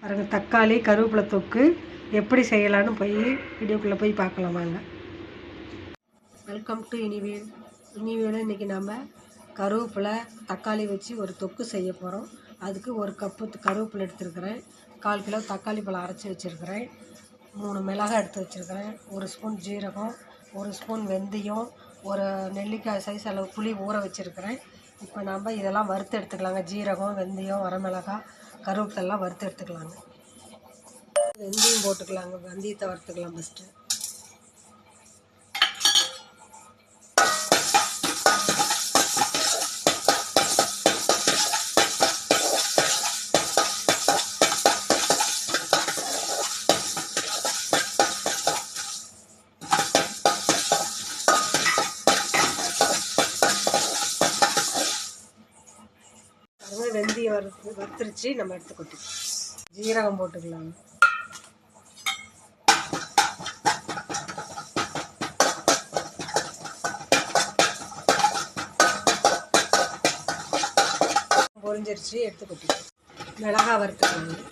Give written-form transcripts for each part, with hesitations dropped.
பாருங்க, தக்காளி கருவேப்பிலை தொக்கு எப்படி செய்யலான்னு வீடியோக்குள்ளே போய் பார்க்கலாம் வாங்க. வெல்கம் டு இனிவேல. இன்றைக்கி நம்ம கருவேப்பிலை தக்காளி வச்சு ஒரு தொக்கு செய்ய போகிறோம். அதுக்கு ஒரு கப்பு கருவேப்பிலை எடுத்துருக்கிறேன், 1/4 கிலோ தக்காளி பழம் அரைச்சி வச்சுருக்கிறேன், 3 மிளகாய் எடுத்து வச்சுருக்கிறேன், 1 ஸ்பூன் ஜீரகம், 1 ஸ்பூன் வெந்தயம், ஒரு நெல்லிக்காய் சைஸ் அளவு புளி ஊற வச்சுருக்கிறேன். இப்போ நம்ம இதெல்லாம் வறுத்து எடுத்துக்கலாங்க. ஜீரகம், வெந்தயம், வரமிளகாய், கருவேப்பிலெல்லாம் வறுத்து எடுத்துக்கலாங்க. வெந்தயம் போட்டுக்கலாங்க. வெந்தயத்தை வறுத்துக்கலாம் ஃபஸ்ட்டு. வெந்தயம் வறுத்துருச்சு, நம்ம எடுத்து கொட்டி ஜீரகம் போட்டுக்கலாம். பொரிஞ்சிருச்சு, எடுத்து கொட்டி மிளகாய் வறுத்துக்கலாம்.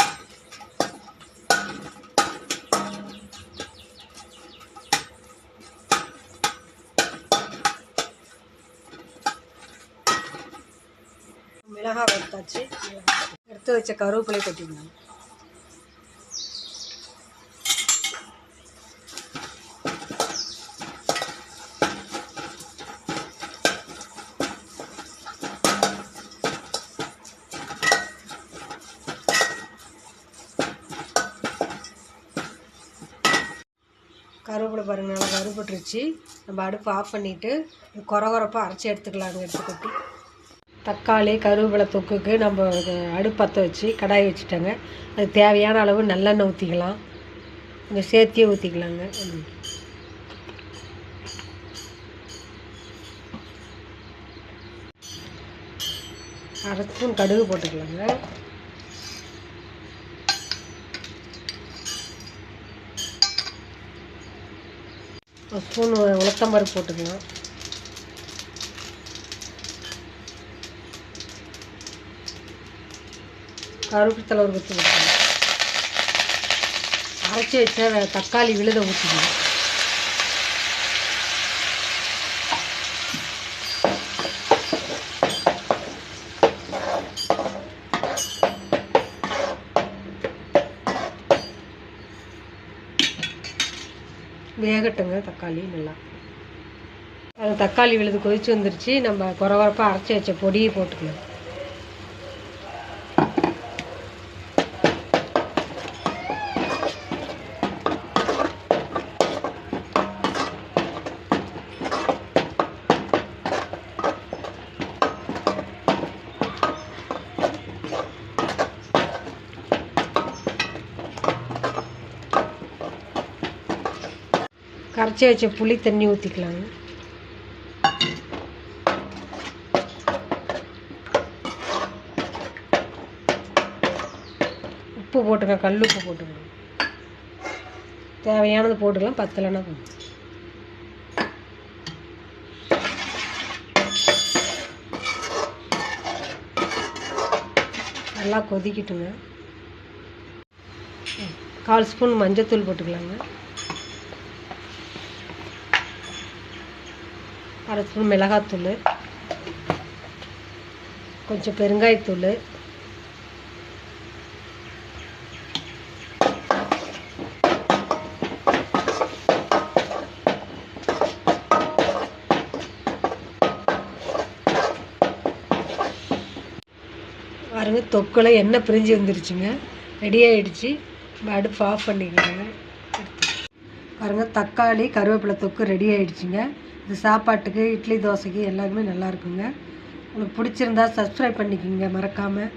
மிளகாய் வறுத்தாச்சு, எடுத்து வச்ச கருவேப்பிலை கொட்டிக்கலாம். கருவேப்பிலை பாருங்க, நல்லா வறுபட்டுருச்சு. நம்ம அடுப்பு ஆஃப் பண்ணிவிட்டு கொரகொரப்பாக அரைச்சி எடுத்துக்கலாங்க. எடுத்து கொட்டி தக்காளி கருவேப்பிலை தொக்குக்கு நம்ம அடுப்பு பற்ற வச்சு கடாய் வச்சுட்டோங்க. அது தேவையான அளவு நல்லெண்ணெய் ஊற்றிக்கலாம், கொஞ்சம் சேர்த்தியே ஊற்றிக்கலாங்க. 1/2 ஸ்பூன் கடுகு போட்டுக்கலாங்க. ஒரு ஸ்பூன் உளுத்தம்பருப்பு போட்டுக்கலாம். கருவேப்பிலை ஒரு கொத்து ஊற்றணும். அரைச்சி வச்ச தக்காளி விழுத ஊற்றிக்கணும். வேகட்டுங்க தக்காளி நல்லா. அது தக்காளி விழுது கொதிச்சு வந்துருச்சு. நம்ம கொரகொரப்பாக அரைச்சி வச்ச பொடியை போட்டுக்கலாம். கரைச்சி வச்ச புளி தண்ணி ஊற்றிக்கலாங்க. உப்பு போட்டுக்கலாம், கல் உப்பு போட்டுக்கலாம். தேவையானது போட்டுக்கலாம், பத்தலைன்னா போதும். நல்லா கொதிக்கிட்டுங்க. 1/4 ஸ்பூன் மஞ்சத்தூள் போட்டுக்கலாங்க. 1/2 ஸ்பூன் மிளகாத்தூள், கொஞ்சம் பெருங்காயத்தூள், பாருங்க தொக்குல எண்ணெய் பிரிஞ்சு வந்துருச்சுங்க. ரெடி ஆகிடுச்சு. அடுப்பு ஆஃப் பண்ணிக்கலாங்க. பாருங்க, தக்காளி கருவேப்பிலை தொக்கு ரெடி ஆகிடுச்சுங்க. இது சாப்பாட்டுக்கு, இட்லி, தோசைக்கு எல்லாருமே நல்லா இருக்குங்க. உங்களுக்கு பிடிச்சிருந்தா சப்ஸ்கிரைப் பண்ணிக்கோங்க மறக்காமல்.